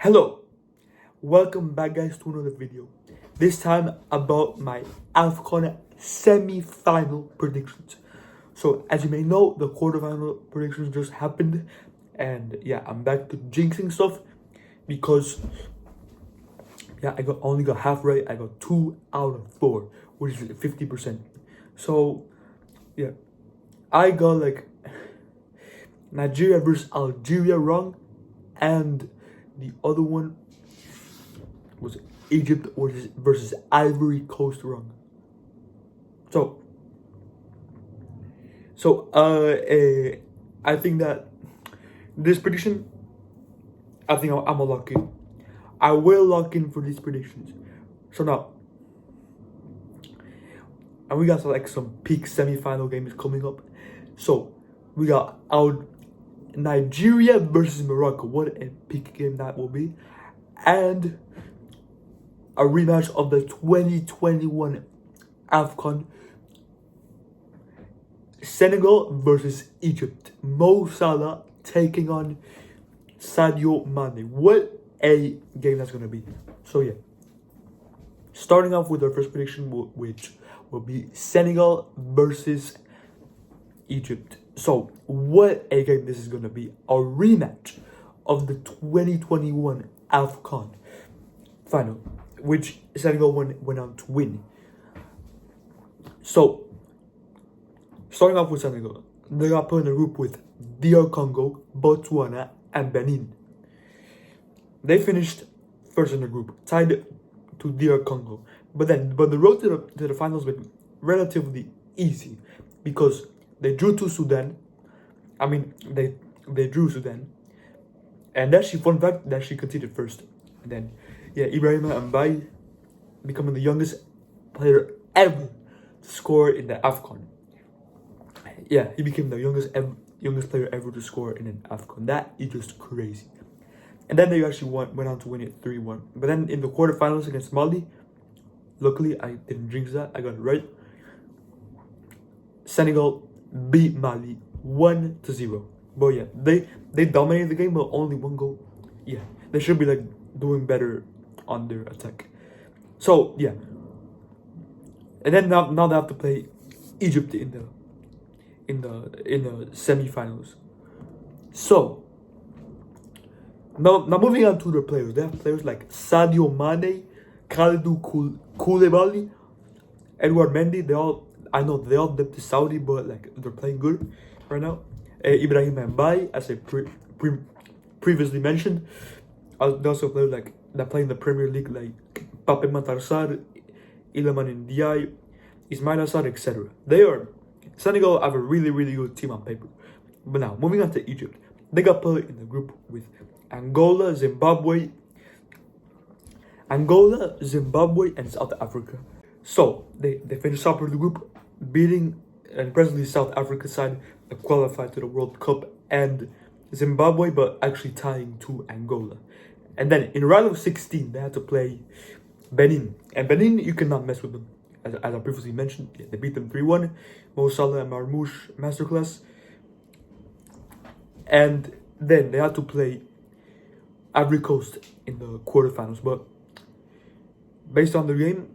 Hello, welcome back guys to another video. This time about my AFCON semi-final predictions. So as you may know, the quarterfinal predictions just happened, and yeah, I'm back to jinxing stuff because I only got half right. I got 2 out of 4, which is 50%. So yeah, I got like Nigeria versus Algeria wrong, and the other one was Egypt versus Ivory Coast wrong. I think that this prediction, I think I'm a lock in. I will lock in for these predictions. So now, and we got like some peak semi-final games coming up. So we got our Nigeria versus Morocco. What a peak game that will be, and a rematch of the 2021 AFCON. Senegal versus Egypt. Mo Salah taking on Sadio Mane. What a game that's going to be. So yeah, starting off with our first prediction, which will be Senegal versus Egypt. So what a game this is going to be. A rematch of the 2021 AFCON final, which Senegal went on to win. So starting off with Senegal, they got put in a group with DR Congo, Botswana, and Benin. They finished first in the group, tied to DR Congo. But the road to the finals was relatively easy because they drew to Sudan. I mean, they drew Sudan. And actually, fun fact, that she conceded first. And then, yeah, Ibrahima Mbaye becoming the youngest player ever to score in the AFCON. Yeah, he became the youngest player ever to score in an AFCON. That is just crazy. And then they actually went on to win it 3-1. But then in the quarterfinals against Mali, luckily I didn't jinx that. I got it right. Senegal beat Mali 1-0. But yeah, they dominated the game, but only one goal. Yeah, they should be like doing better on their attack. So yeah, and then now they have to play Egypt in the semi-finals. So now moving on to the players. They have players like Sadio Mane, Kalidou Koulibaly, Edouard Mendy. They all dipped to Saudi, but like they're playing good right now. Ibrahim Mbaye, as I previously mentioned. They also play that play in the Premier League, like Pape Matar Sarr, Iliman Ndiaye, Ismail Assar, etc. Senegal have a really, really good team on paper. But now, moving on to Egypt. They got put in the group with Angola, Zimbabwe, and South Africa. So, they finished top of the group, beating, and presently South Africa side qualified to the World Cup, and Zimbabwe, but actually tying to Angola. And then, in round of 16, they had to play Benin. And Benin, you cannot mess with them. As I previously mentioned, they beat them 3-1. Mo Salah and Marmoush masterclass. And then they had to play Ivory Coast in the quarterfinals. But based on the game,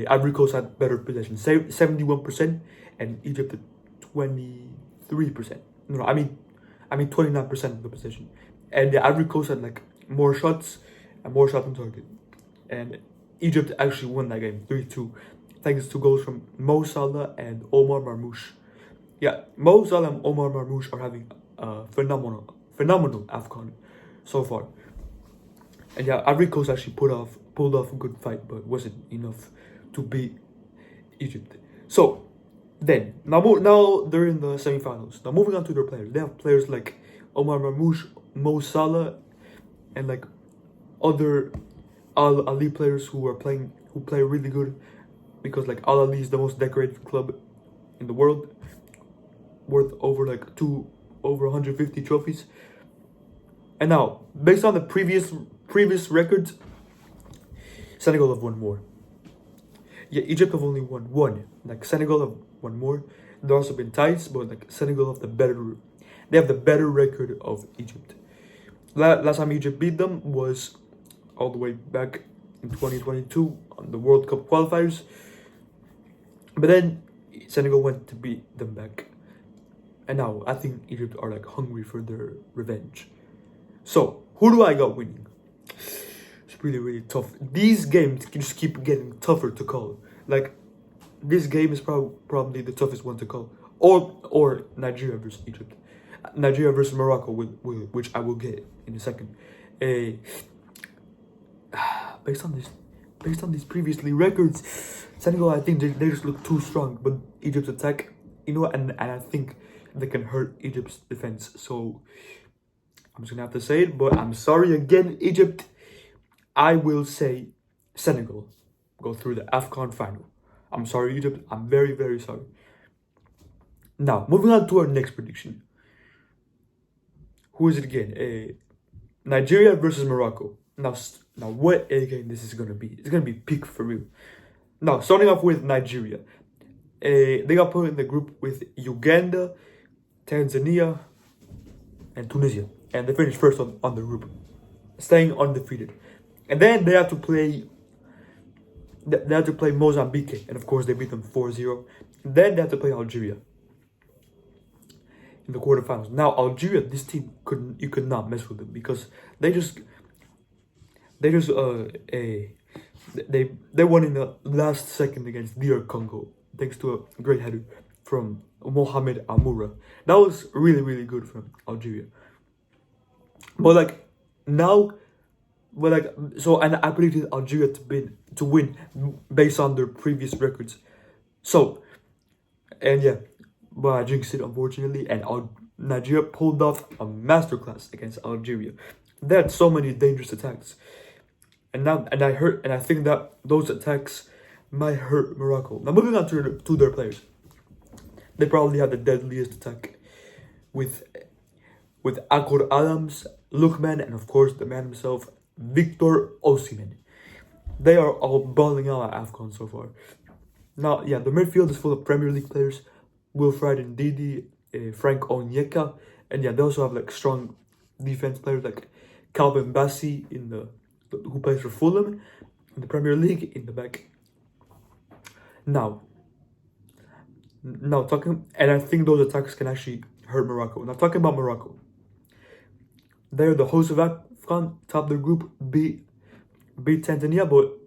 Ivory Coast had better possession, 71%, and Egypt at 23%. No, I mean 29% of the possession. And the Ivory Coast had like more shots on target. And Egypt actually won that game 3-2, thanks to goals from Mo Salah and Omar Marmoush. Yeah, Mo Salah and Omar Marmoush are having a phenomenal AFCON so far. And yeah, Ivory Coast actually pulled off a good fight, but wasn't enough to beat Egypt. So then now they're in the semi-finals. Now moving on to their players, they have players like Omar Marmoush, Mo Salah, and like other Al Ali players who play really good, because like Al Ali is the most decorated club in the world, worth over 150 trophies. And now, based on the previous records, Senegal have won more. Yeah, Egypt have only won one. Like Senegal have won more. There also been ties, but like Senegal have the better record of Egypt. Last time Egypt beat them was all the way back in 2022 on the World Cup qualifiers. But then Senegal went to beat them back. And now I think Egypt are like hungry for their revenge. So who do I got winning? It's really, really tough. These games just keep getting tougher to call. Like this game is probably the toughest one to call. Or Nigeria versus Egypt. Nigeria versus Morocco, which I will get in a second. Based on these previously records, Senegal, I think they just look too strong. But Egypt's attack, and I think they can hurt Egypt's defense. So I'm just gonna have to say it. But I'm sorry again, Egypt. I will say Senegal go through the AFCON final. I'm sorry, Egypt. I'm very, very sorry. Now, moving on to our next prediction. Who is it again? Nigeria versus Morocco. Now, what a game this is gonna be. It's gonna be peak for real. Now, starting off with Nigeria. They got put in the group with Uganda, Tanzania, and Tunisia. And they finished first on the group, staying undefeated. And then they have to play Mozambique. And of course, they beat them 4-0. Then they have to play Algeria in the quarterfinals. Now, Algeria, this team, you could not mess with them because they won in the last second against DR Congo thanks to a great header from Mohamed Amoura. That was really, really good from Algeria. But and I predicted Algeria to win based on their previous records. So, and yeah, but I jinxed it unfortunately, and Nigeria pulled off a masterclass against Algeria. They had so many dangerous attacks, and I think that those attacks might hurt Morocco. Now moving on to their players, they probably have the deadliest attack with Akor Adams, Lookman, and of course the man himself, Victor Osimhen. They are all balling out at AFCON so far. Now, yeah, the midfield is full of Premier League players. Wilfried Ndidi, Frank Onyeka, and yeah, they also have like strong defense players like Calvin Bassey who plays for Fulham in the Premier League in the back. Now talking, and I think those attacks can actually hurt Morocco. Now talking about Morocco, they're the hosts of AFCON, top their group, beat Tanzania, but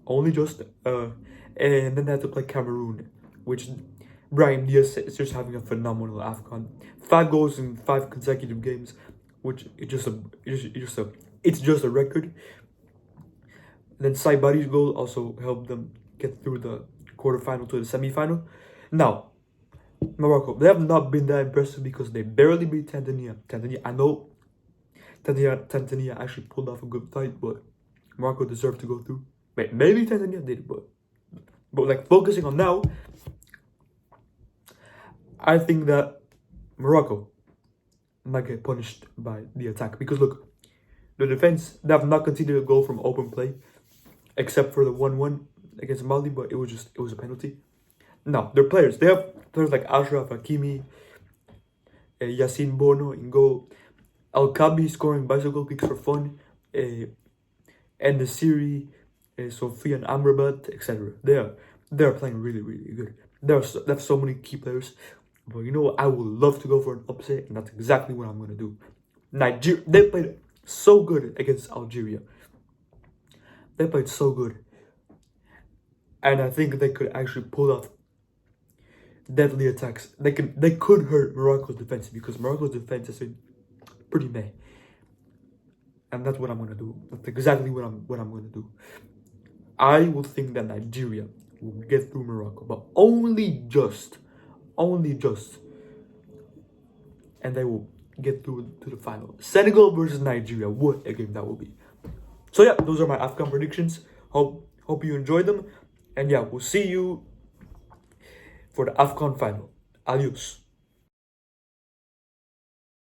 only just and then they have to play Cameroon, which Brahim Diaz is just having a phenomenal AFCON. 5 goals in 5 consecutive games, which it's just a record. Then Saibari's goal also helped them get through the quarterfinal to the semi-final. Now, Morocco, they have not been that impressive because they barely beat Tanzania. I know Tanzania actually pulled off a good fight, but Morocco deserved to go through. Maybe Tanzania did, but like focusing on now, I think that Morocco might get punished by the attack because look, the defense, they have not conceded a goal from open play except for the 1-1 against Mali, but it was a penalty. Now, their players, they have players like Ashraf Hakimi, Yassine Bono in goal, Al Kabi scoring bicycle kicks for fun, and the Siri, Sofian Amrabat, etc. They are playing really, really good. They have so many key players. But you know what? I would love to go for an upset, and that's exactly what I'm going to do. Nigeria, they played so good against Algeria. They played so good. And I think they could actually pull off deadly attacks. They could hurt Morocco's defense because Morocco's defense has been pretty meh. And that's what I'm going to do. That's exactly what I'm going to do. I will think that Nigeria will get through Morocco, but only just. And they will get through to the final. Senegal versus Nigeria. What a game that will be. So yeah, those are my AFCON predictions. Hope you enjoyed them. And yeah, we'll see you for the AFCON final. Adios.